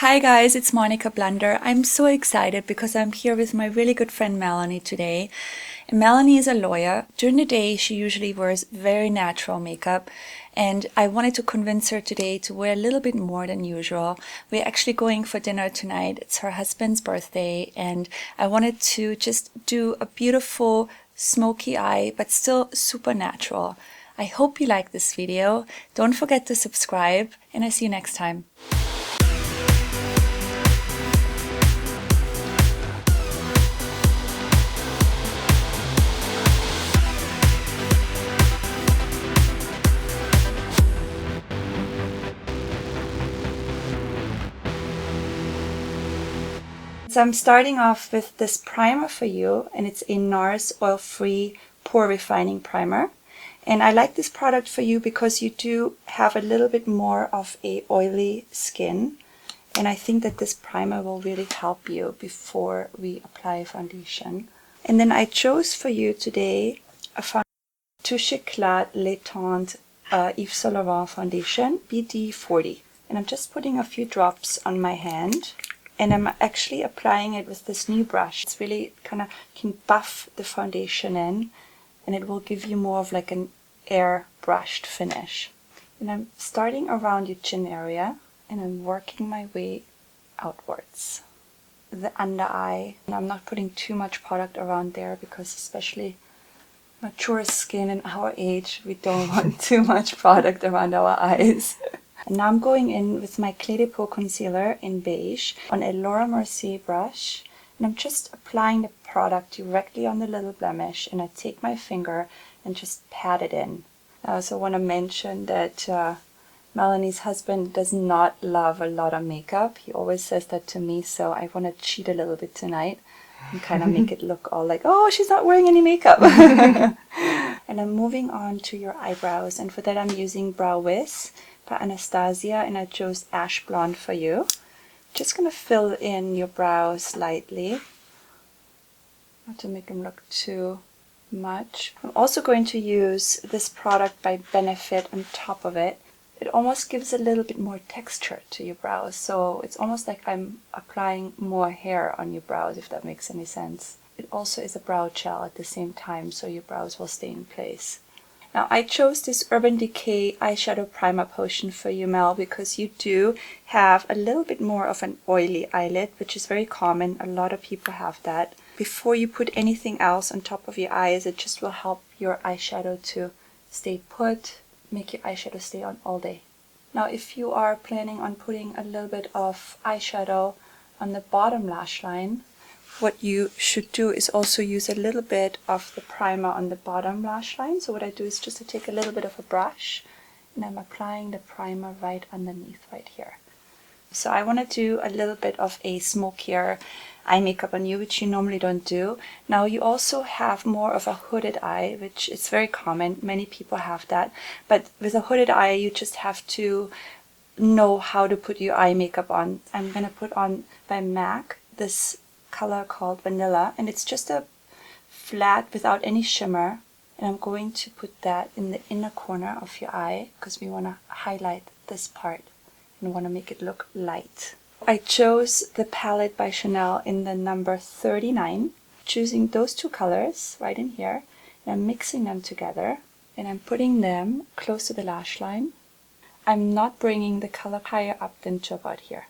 Hi guys, it's Monika Blunder. I'm so excited because I'm here with my really good friend Melanie today. And Melanie is a lawyer. During the day, she usually wears very natural makeup, and I wanted to convince her today to wear a little bit more than usual. We're actually going for dinner tonight. It's her husband's birthday, and I wanted to just do a beautiful smoky eye, but still super natural. I hope you like this video. Don't forget to subscribe, and I'll see you next time. So I'm starting off with this primer for you, and it's a NARS oil-free pore refining primer. And I like this product for you because you do have a little bit more of a oily skin, and I think that this primer will really help you before we apply foundation. And then I chose for you today a Touche Éclat Le Teint Yves Saint Laurent foundation BD40, and I'm just putting a few drops on my hand. And I'm actually applying it with this new brush. It's really kind of can buff the foundation in, and it will give you more of like an airbrushed finish. And I'm starting around your chin area, and I'm working my way outwards. The under eye, and I'm not putting too much product around there because especially mature skin in our age, we don't want too much product around our eyes. And now I'm going in with my Clé de Peau concealer in beige on a MERCIER brush, and I'm just applying the product directly on the little blemish, and I take my finger and just pat it in. I also want to mention that Melanie's husband does not love a lot of makeup. He always says that to me, so I want to cheat a little bit tonight and kind of make it look all like, oh, she's not wearing any makeup. And I'm moving on to your eyebrows, and for that I'm using Brow Wiz by Anastasia, and I chose Ash Blonde for you. Just going to fill in your brows lightly, not to make them look too much. I'm also going to use this product by Benefit on top of it. It almost gives a little bit more texture to your brows, so it's almost like I'm applying more hair on your brows, if that makes any sense. It also is a brow gel at the same time, so your brows will stay in place. Now I chose this Urban Decay eyeshadow primer potion for you, Mel, because you do have a little bit more of an oily eyelid, which is very common. A lot of people have that. Before you put anything else on top of your eyes, it just will help your eyeshadow to stay put, make your eyeshadow stay on all day. Now if you are planning on putting a little bit of eyeshadow on the bottom lash line, what you should do is also use a little bit of the primer on the bottom lash line. So what I do is just to take a little bit of a brush, and I'm applying the primer right underneath right here. So I want to do a little bit of a smokier eye makeup on you, which you normally don't do. Now you also have more of a hooded eye, which is very common. Many people have that. But with a hooded eye, you just have to know how to put your eye makeup on. I'm going to put on by MAC this color called Vanilla, and it's just a flat without any shimmer, and I'm going to put that in the inner corner of your eye because we want to highlight this part and want to make it look light. I chose the palette by Chanel in the number 39, choosing those two colors right in here, and I'm mixing them together, and I'm putting them close to the lash line. I'm not bringing the color higher up than to about here.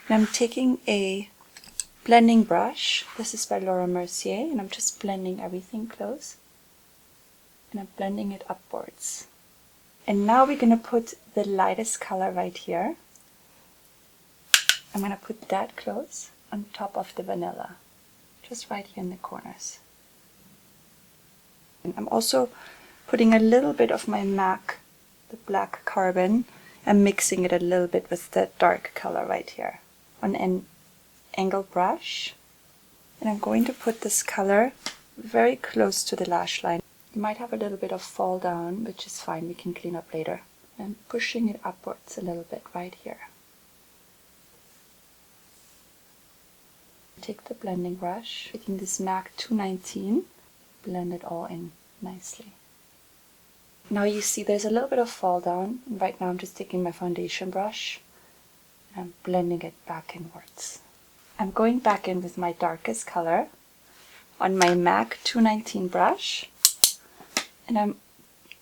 And I'm taking a blending brush. This is by Mercier, and I'm just blending everything close, and I'm blending it upwards. And now we're going to put the lightest color right here. I'm going to put that close on top of the vanilla, just right here in the corners. And I'm also putting a little bit of my MAC, the black carbon, and mixing it a little bit with the dark color right here on an angled brush, and I'm going to put this color very close to the lash line. You might have a little bit of fall down, which is fine, we can clean up later. And pushing it upwards a little bit right here. Take the blending brush, taking this MAC 219, blend it all in nicely. Now you see there's a little bit of fall down. Right now I'm just taking my foundation brush. I'm blending it back inwards. I'm going back in with my darkest color on my MAC 219 brush, and I'm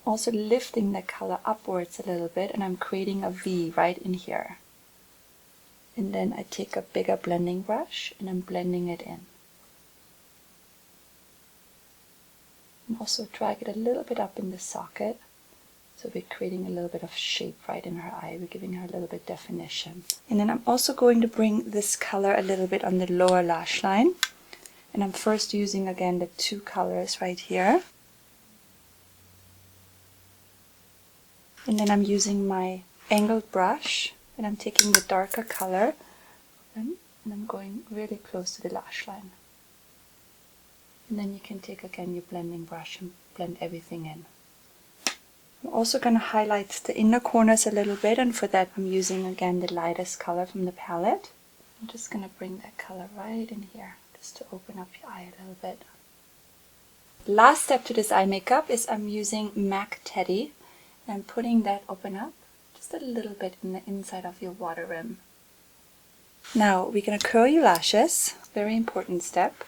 also lifting the color upwards a little bit, and I'm creating a V right in here. And then I take a bigger blending brush and I'm blending it in. And also drag it a little bit up in the socket, so we're creating a little bit of shape right in her eye. We're giving her a little bit definition. And then I'm also going to bring this color a little bit on the lower lash line. And I'm first using again the two colors right here. And then I'm using my angled brush and I'm taking the darker color and I'm going really close to the lash line. And then you can take again your blending brush and blend everything in. I'm also going to highlight the inner corners a little bit, and for that I'm using again the lightest color from the palette. I'm just going to bring that color right in here just to open up your eye a little bit. Last step to this eye makeup is I'm using MAC Teddy. And I'm putting that open up just a little bit in the inside of your water rim. Now we're going to curl your lashes, very important step.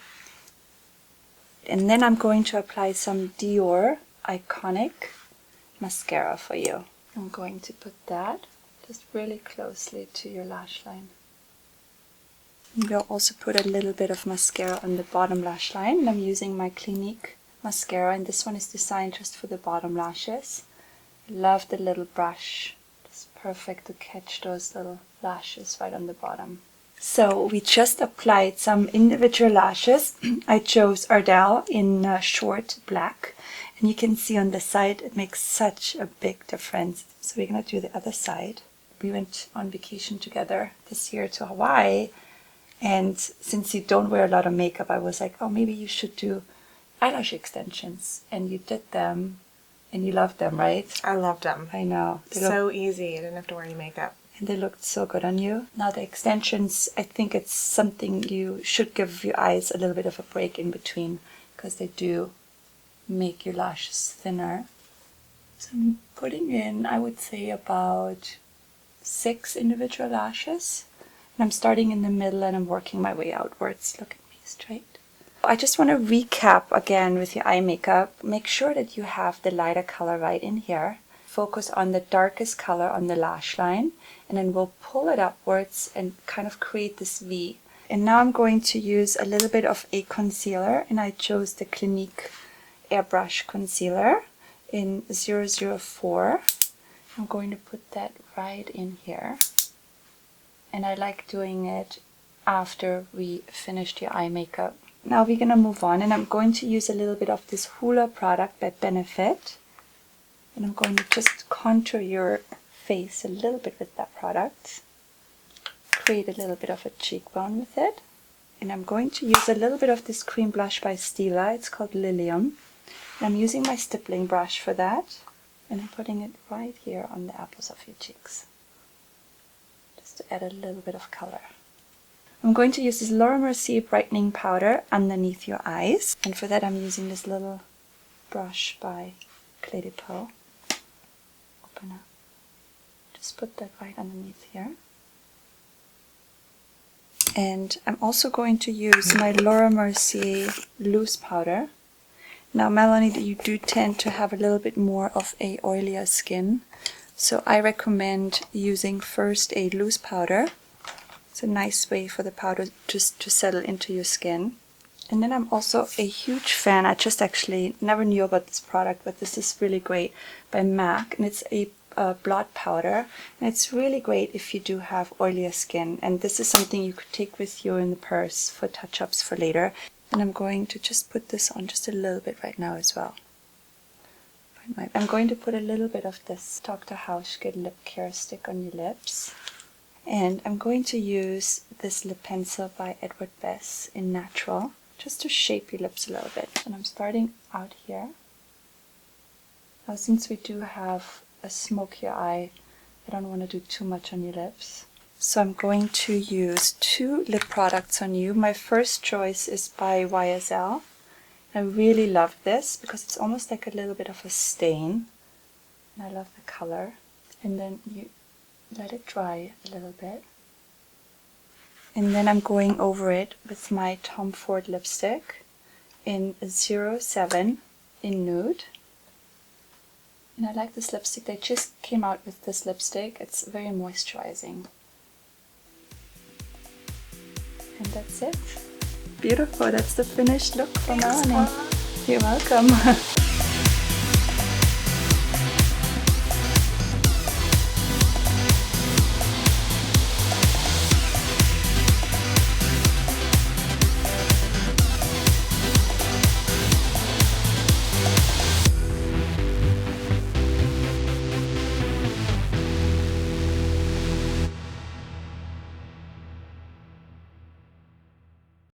And then I'm going to apply some Dior Iconic mascara for you. I'm going to put that just really closely to your lash line. And we'll also put a little bit of mascara on the bottom lash line. And I'm using my Clinique mascara, and this one is designed just for the bottom lashes. I love the little brush. It's perfect to catch those little lashes right on the bottom. So we just applied some individual lashes. I chose Ardell in short black. And you can see on the side it makes such a big difference. So we're going to do the other side. We went on vacation together this year to Hawaii. And since you don't wear a lot of makeup, I was like, oh, maybe you should do eyelash extensions. And you did them. And you loved them, right? I loved them. I know. So easy. I didn't have to wear any makeup. And they looked so good on you. Now the extensions, I think it's something you should give your eyes a little bit of a break in between, because they do make your lashes thinner. So I'm putting in, I would say, about 6 individual lashes. And I'm starting in the middle and I'm working my way outwards. Look at me straight. I just want to recap again with your eye makeup. Make sure that you have the lighter color right in here. Focus on the darkest color on the lash line, and then we'll pull it upwards and kind of create this V. And now I'm going to use a little bit of a concealer, and I chose the Clinique Airbrush Concealer in 004. I'm going to put that right in here. And I like doing it after we finished your eye makeup. Now we're going to move on, and I'm going to use a little bit of this HOOLA product by Benefit. And I'm going to just contour your face a little bit with that product. Create a little bit of a cheekbone with it. And I'm going to use a little bit of this cream blush by STILA. It's called LILIUM. And I'm using my stippling brush for that. And I'm putting it right here on the apples of your cheeks. Just to add a little bit of color. I'm going to use this Laura Mercier brightening powder underneath your eyes. And for that I'm using this little brush by PEAU. Open up. Just put that right underneath here. And I'm also going to use my Laura Mercier loose powder. Now, Melanie, you do tend to have a little bit more of a oilier skin. So I recommend using first a loose powder. It's a nice way for the powder just to settle into your skin. And then I'm also a huge fan, I just actually never knew about this product, but this is really great, by MAC, and it's a blot powder. And it's really great if you do have oilier skin, and this is something you could take with you in the purse for touch-ups for later. And I'm going to just put this on just a little bit right now as well. I'm going to put a little bit of this Dr. HAUSCHKA lip care stick on your lips. And I'm going to use this lip pencil by Edward Bess in Natural, just to shape your lips a little bit. And I'm starting out here. Now, since we do have a smoky eye, I don't want to do too much on your lips. So I'm going to use 2 lip products on you. My first choice is by YSL. I really love this because it's almost like a little bit of a stain. And I love the color. And then you let it dry a little bit. And then I'm going over it with my Tom Ford lipstick in 07 in Nude. And I like this lipstick. They just came out with this lipstick. It's very moisturizing. And that's it. Beautiful. That's the finished look for Melanie. You're welcome.